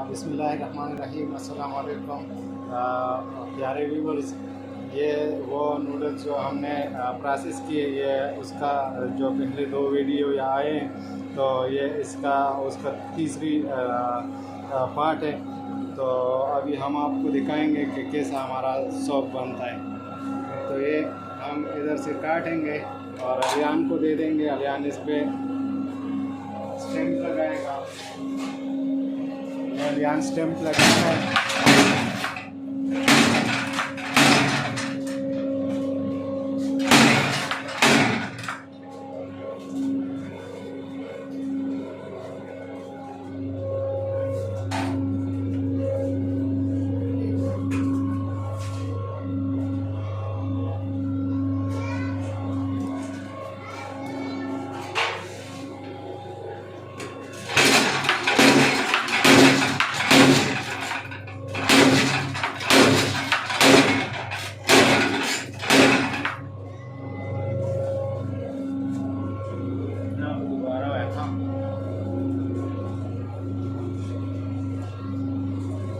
बिस्मिल्लाहिर्रहमानिर्रहीम। अस्सलाम वालेकुम प्यारे व्यूवर्स। ये वो नूडल्स जो हमने प्रोसेस किए, ये उसका जो पहले 2 वीडियो या आए हैं, तो ये उसका तीसरी पार्ट है। तो अभी हम आपको दिखाएंगे कि कैसा हमारा सौप बनता है। तो ये हम इधर से काटेंगे और अलियान को दे देंगे। अलियान इस पर स्टैम्प लगाएगा। अलियान स्टैम्प लगाता है।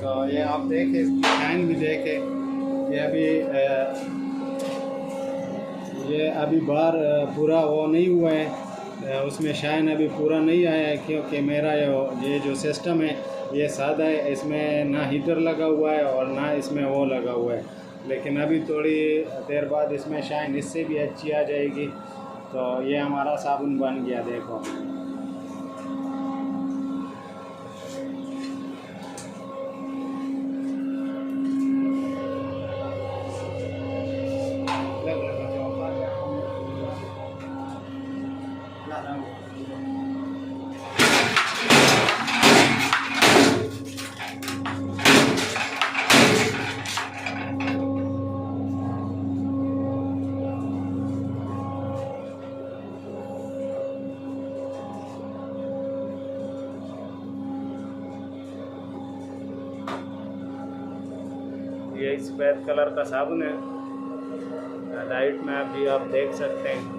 तो ये आप देखें, शाइन भी देखें। ये अभी बाहर पूरा वो नहीं हुआ है, उसमें शाइन अभी पूरा नहीं आया है, क्योंकि मेरा ये जो सिस्टम है ये सादा है। इसमें ना हीटर लगा हुआ है और ना इसमें वो लगा हुआ है। लेकिन अभी थोड़ी देर बाद इसमें शाइन इससे भी अच्छी आ जाएगी। तो ये हमारा साबुन बन गया, देखो। ये सफ़ेद कलर का साबुन है, लाइट में अभी आप देख सकते हैं।